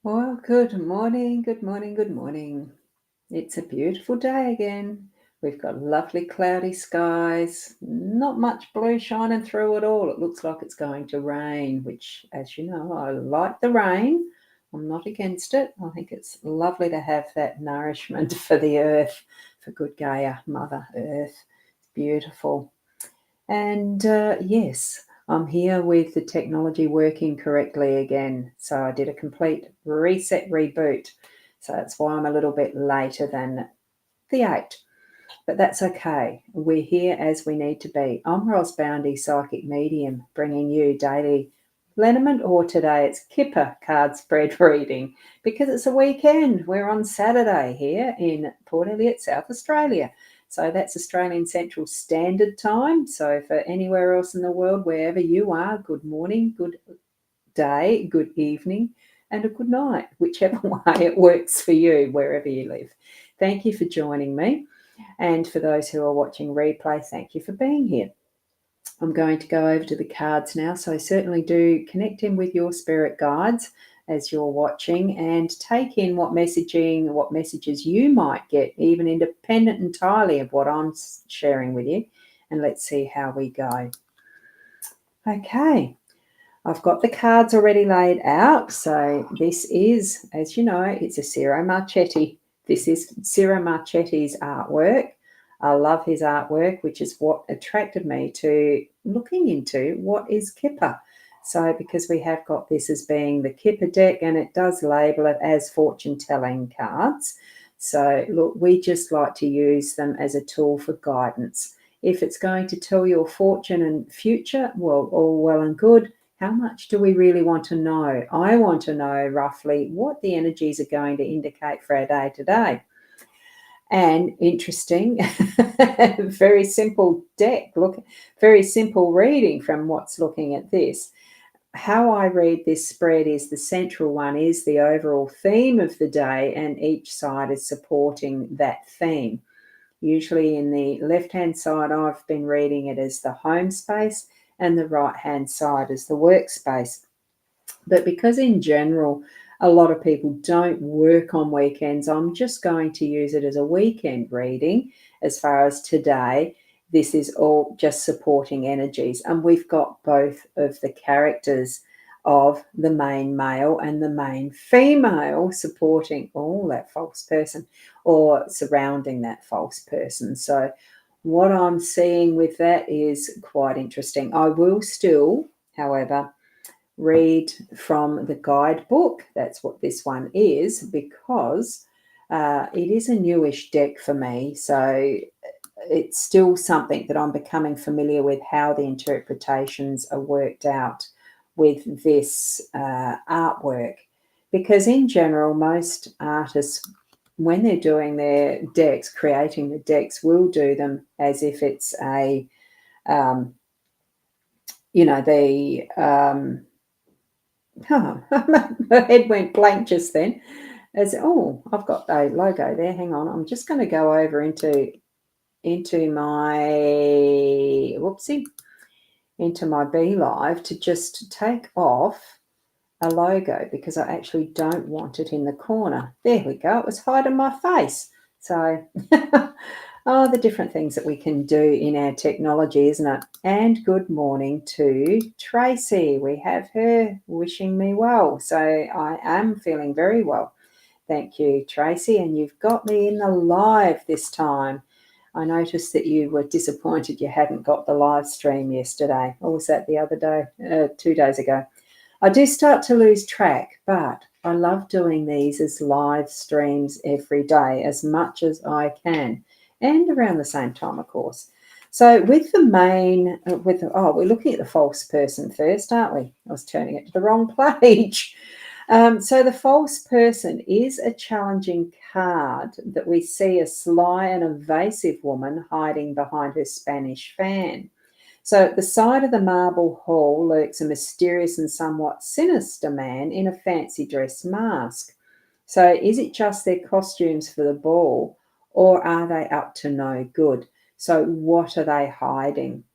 Well, good morning, good morning, good morning. It's a beautiful day again. We've got lovely cloudy skies, not much blue shining through at all. It looks like it's going to rain, which, as you know, I like the rain. I'm not against it. I think it's lovely to have that nourishment for the earth, for good Gaia, Mother Earth. It's beautiful. And yes, I'm here with the technology working correctly again. So I did a complete reset reboot. So that's why I'm a little bit later than the 8. But that's okay. We're here as we need to be. I'm Boundy, psychic medium, bringing you daily Lenormand, or today it's Kipper card spread reading because it's a weekend. We're on Saturday here in Port Elliot, South Australia. So that's Australian Central Standard Time. So for anywhere else in the world, wherever you are, good morning, good day, good evening, and a good night, whichever way it works for you, wherever you live. Thank you for joining me. And for those who are watching replay, thank you for being here. I'm going to go over to the cards now. So certainly do connect in with your spirit guides as you're watching and take in what messages you might get, even independent entirely of what I'm sharing with you. And let's see how we go. Okay, I've got the cards already laid out. So this is, as you know, it's a Ciro Marchetti. This is Ciro Marchetti's artwork. I love his artwork, which is what attracted me to looking into what is Kipper. So because we have got this as being the Kipper deck, and it does label it as fortune telling cards. So look, we just like to use them as a tool for guidance. If it's going to tell your fortune and future, well, all well and good. How much do we really want to know? I want to know roughly what the energies are going to indicate for our day today. And interesting, very simple deck. Look, very simple reading from what's looking at this. How I read this spread is the central one is the overall theme of the day, and each side is supporting that theme. Usually in the left-hand side, I've been reading it as the home space, and the right-hand side as the workspace. But because in general, a lot of people don't work on weekends, I'm just going to use it as a weekend reading. As far as today, this is all just supporting energies. And we've got both of the characters of the main male and the main female supporting that false person or surrounding that false person. So what I'm seeing with that is quite interesting. I will still, however, read from the guidebook. That's what this one is, because it is a newish deck for me. So it's still something that I'm becoming familiar with, how the interpretations are worked out with this artwork. Because in general, most artists, when they're doing their decks, creating the decks, will do them as if it's a, my head went blank just then. I've got a logo there. Hang on, I'm just going to go over into my Be Live to just take off a logo because I actually don't want it in the corner. There we go. It was hiding my face. So, the different things that we can do in our technology, isn't it? And good morning to Tracy. We have her wishing me well. So I am feeling very well. Thank you, Tracy. And you've got me in the live this time. I noticed that you were disappointed you hadn't got the live stream yesterday. Or was that the other day? 2 days ago. I do start to lose track, but I love doing these as live streams every day as much as I can, and around the same time, of course. So with the main, we're looking at the false person first, aren't we? I was turning it to the wrong page. So the false person is a challenging card that we see a sly and evasive woman hiding behind her Spanish fan. So at the side of the marble hall lurks a mysterious and somewhat sinister man in a fancy dress mask. So is it just their costumes for the ball, or are they up to no good? So what are they hiding?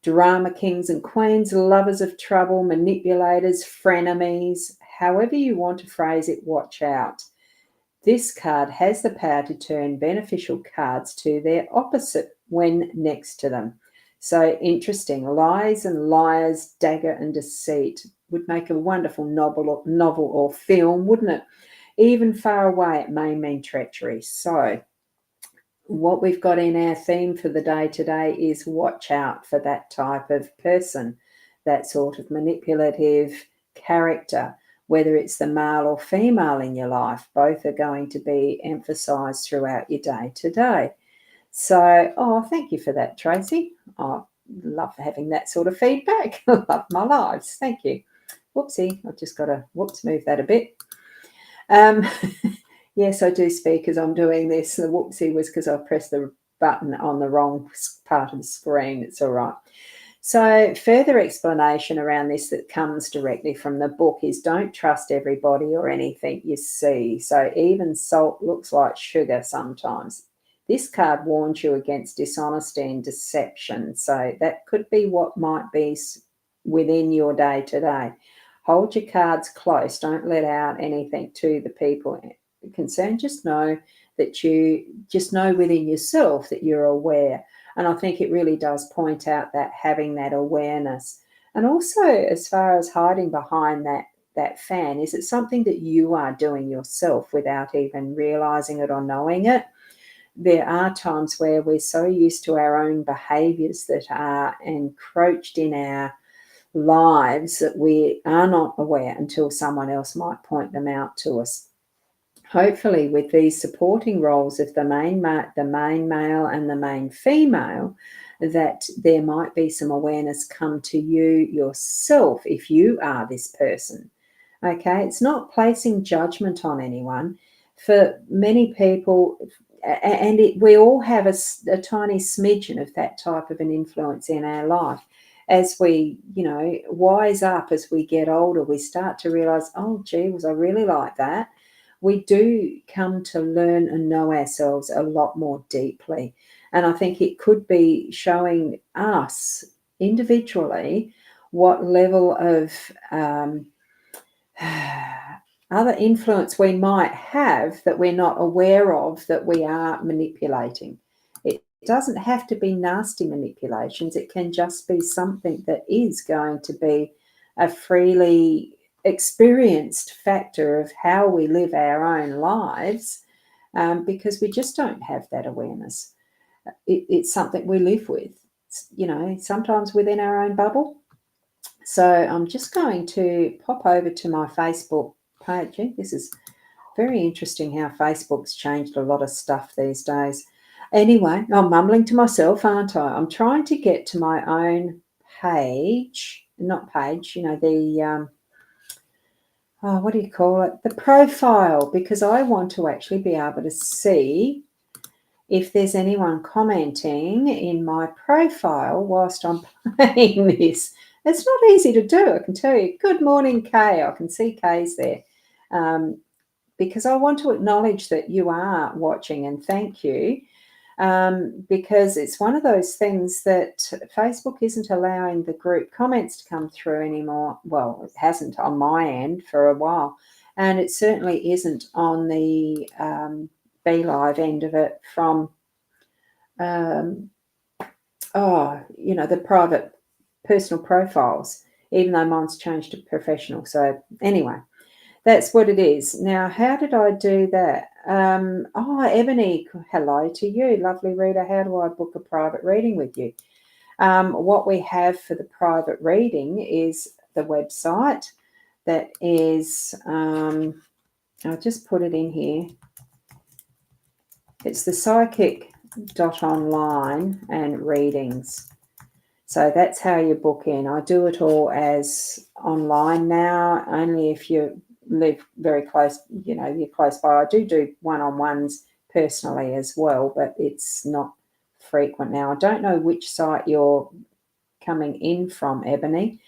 Drama kings and queens, lovers of trouble, manipulators, frenemies. however you want to phrase it, watch out. This card has the power to turn beneficial cards to their opposite when next to them. So interesting. Lies and liars, dagger and deceit would make a wonderful novel or film, wouldn't it? Even far away, it may mean treachery. So what we've got in our theme for the day today is watch out for that type of person, that sort of manipulative character, whether it's the male or female in your life. Both are going to be emphasised throughout your day today. So, thank you for that, Tracy. I love having that sort of feedback. I love my lives. Thank you. Whoopsie, I've just got to, move that a bit. Yes, I do speak as I'm doing this. The whoopsie was because I pressed the button on the wrong part of the screen. It's all right. So further explanation around this that comes directly from the book is don't trust everybody or anything you see. So even salt looks like sugar sometimes. This card warns you against dishonesty and deception. So that could be what might be within your day today. Hold your cards close. Don't let out anything to the people concerned. Just know that you just know within yourself that you're aware. And I think it really does point out that having that awareness. And also, as far as hiding behind that fan, is it something that you are doing yourself without even realizing it or knowing it? There are times where we're so used to our own behaviors that are encroached in our lives that we are not aware until someone else might point them out to us. Hopefully, with these supporting roles of the main male and the main female, that there might be some awareness come to you yourself if you are this person. Okay, it's not placing judgment on anyone. For many people, and we all have a tiny smidgen of that type of an influence in our life. As we, wise up as we get older, we start to realize, oh, gee, was I really like that? We do come to learn and know ourselves a lot more deeply. And I think it could be showing us individually what level of other influence we might have that we're not aware of, that we are manipulating. It doesn't have to be nasty manipulations. It can just be something that is going to be a freely experienced factor of how we live our own lives, because we just don't have that awareness. It's something we live with, sometimes within our own bubble. So I'm just going to pop over to my Facebook page. This is very interesting how Facebook's changed a lot of stuff these days. Anyway, I'm mumbling to myself, aren't I? I'm trying to get to my own page, the what do you call it? The profile, because I want to actually be able to see if there's anyone commenting in my profile whilst I'm playing this. It's not easy to do, I can tell you. Good morning, Kay. I can see Kay's there. Because I want to acknowledge that you are watching, and thank you. Because it's one of those things that Facebook isn't allowing the group comments to come through anymore. Well, it hasn't on my end for a while, and it certainly isn't on the BeLive end of it from, the private personal profiles, even though mine's changed to professional. So anyway, that's what it is. Now, how did I do that? Ebony, hello to you. Lovely reader. How do I book a private reading with you? What we have for the private reading is the website. That is, I'll just put it in here. It's the psychic.online and readings. So that's how you book in. I do it all as online now, only if you live very close, you're close by. I do one-on-ones personally as well, but it's not frequent now. I don't know which site you're coming in from, Ebony,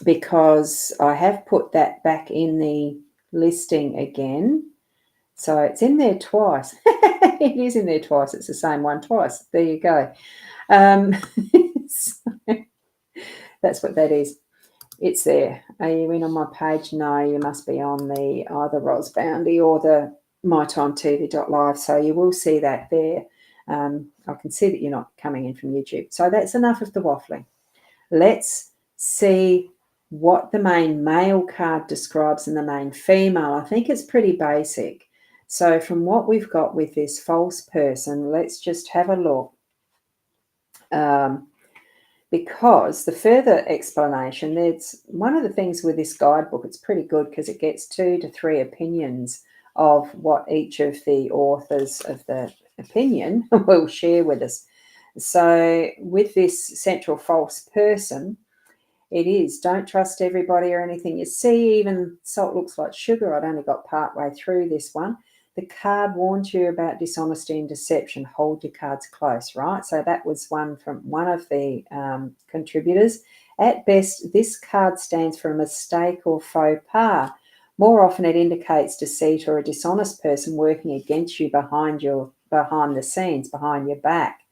because I have put that back in the listing again. So it's in there twice. It is in there twice. It's the same one twice. There you go. So that's what that is. It's there. Are you in on my page? No, you must be on the either Boundy or the mytimetv.live. So you will see that there. I can see that you're not coming in from YouTube. So that's enough of the waffling. Let's see what the main male card describes and the main female. I think it's pretty basic. So from what we've got with this false person, let's just have a look. Because the further explanation, there's one of the things with this guidebook, it's pretty good because it gets 2 to 3 opinions of what each of the authors of the opinion will share with us. So with this central false person, it is, don't trust everybody or anything you see. Even salt looks like sugar. I'd only got part way through this one. The card warns you about dishonesty and deception. Hold your cards close, right? So that was one from one of the contributors. At best, this card stands for a mistake or faux pas. More often, it indicates deceit or a dishonest person working against you behind the scenes, behind your back.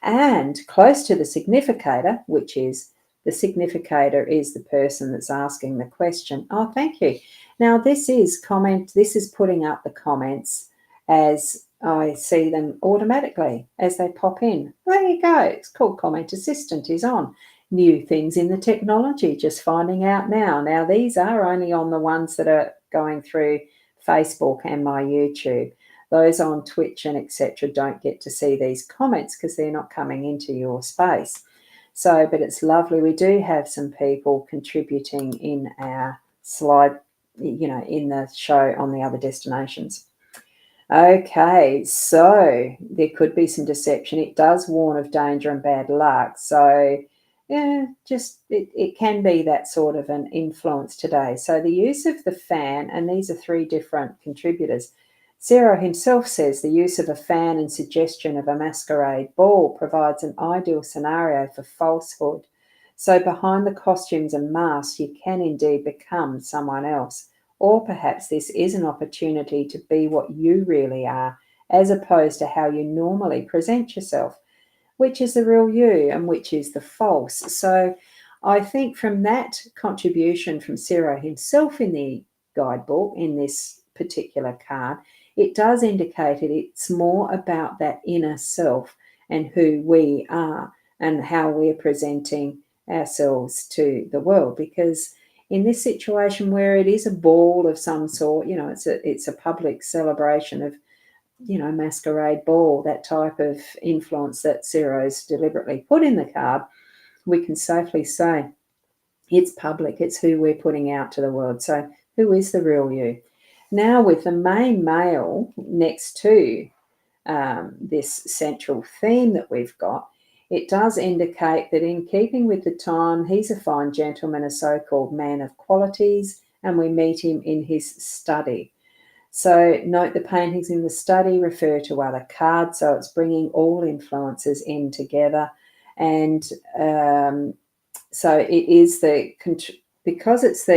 And close to the significator, which is the significator is the person that's asking the question. Oh, thank you. Now, this is putting up the comments as I see them automatically as they pop in. There you go. It's called Comment Assistant is on. New things in the technology, just finding out now. Now, these are only on the ones that are going through Facebook and my YouTube. Those on Twitch and etc. don't get to see these comments because they're not coming into your space. So, but it's lovely. We do have some people contributing in our slide, in the show on the other destinations. Okay, so there could be some deception. It does warn of danger and bad luck. So, yeah, it can be that sort of an influence today. So the use of the fan, and these are 3 different contributors. Zero himself says the use of a fan and suggestion of a masquerade ball provides an ideal scenario for falsehood. So behind the costumes and masks, you can indeed become someone else. Or perhaps this is an opportunity to be what you really are, as opposed to how you normally present yourself, which is the real you and which is the false. So I think from that contribution from Ciro himself in the guidebook, in this particular card, it does indicate it's more about that inner self and who we are and how we're presenting ourselves to the world. Because in this situation where it is a ball of some sort, it's a public celebration of, masquerade ball, that type of influence that Ciro's deliberately put in the card, we can safely say it's public, it's who we're putting out to the world. So who is the real you? Now with the main male next to this central theme that we've got, it does indicate that in keeping with the time, he's a fine gentleman, a so-called man of qualities, and we meet him in his study. So note the paintings in the study refer to other cards, so it's bringing all influences in together. And so it is because it's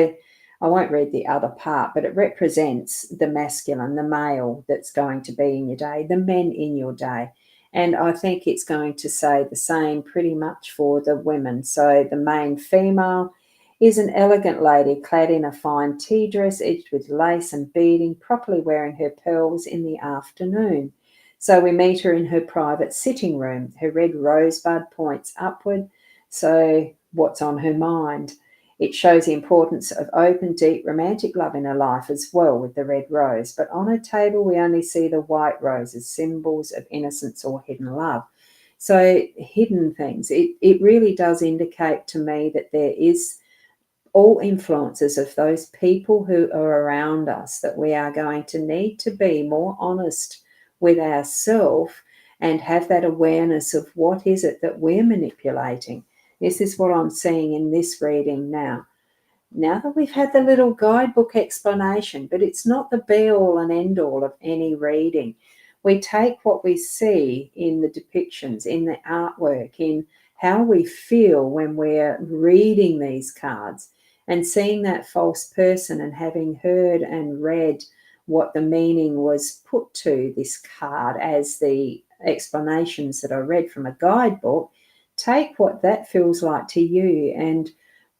I won't read the other part, but it represents the masculine, the male that's going to be in your day, the men in your day. And I think it's going to say the same pretty much for the women. So the main female is an elegant lady clad in a fine tea dress edged with lace and beading, properly wearing her pearls in the afternoon. So we meet her in her private sitting room. Her red rosebud points upward. So what's on her mind? It shows the importance of open, deep, romantic love in her life as well with the red rose. But on her table, we only see the white rose as symbols of innocence or hidden love. So hidden things. It really does indicate to me that there is all influences of those people who are around us, that we are going to need to be more honest with ourselves and have that awareness of what is it that we're manipulating. This is what I'm seeing in this reading now. Now that we've had the little guidebook explanation, but it's not the be-all and end-all of any reading. We take what we see in the depictions, in the artwork, in how we feel when we're reading these cards and seeing that false person and having heard and read what the meaning was put to this card as the explanations that I read from a guidebook. Take what that feels like to you and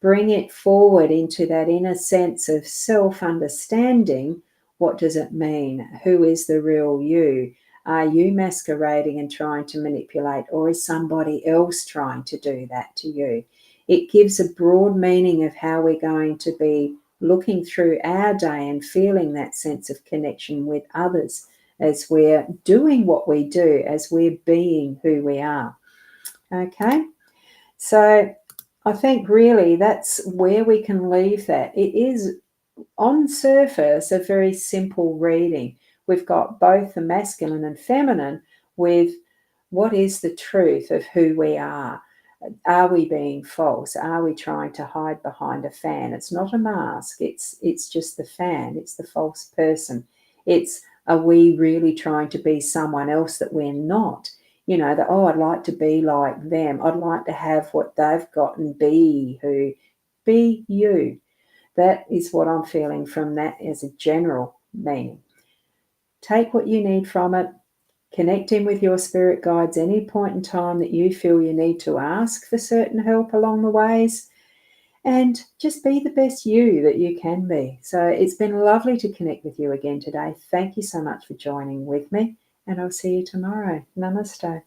bring it forward into that inner sense of self-understanding. What does it mean? Who is the real you? Are you masquerading and trying to manipulate, or is somebody else trying to do that to you? It gives a broad meaning of how we're going to be looking through our day and feeling that sense of connection with others as we're doing what we do, as we're being who we are. Okay, so I think really that's where we can leave that. It is on surface a very simple reading. We've got both the masculine and feminine with what is the truth of who we are. Are we being false? Are we trying to hide behind a fan? It's not a mask. It's just the fan. It's the false person. It's, are we really trying to be someone else that we're not? You know, that, oh, I'd like to be like them. I'd like to have what they've got and be who, be you. That is what I'm feeling from that as a general meaning. Take what you need from it. Connect in with your spirit guides any point in time that you feel you need to ask for certain help along the ways, and just be the best you that you can be. So it's been lovely to connect with you again today. Thank you so much for joining with me, and I'll see you tomorrow. Namaste.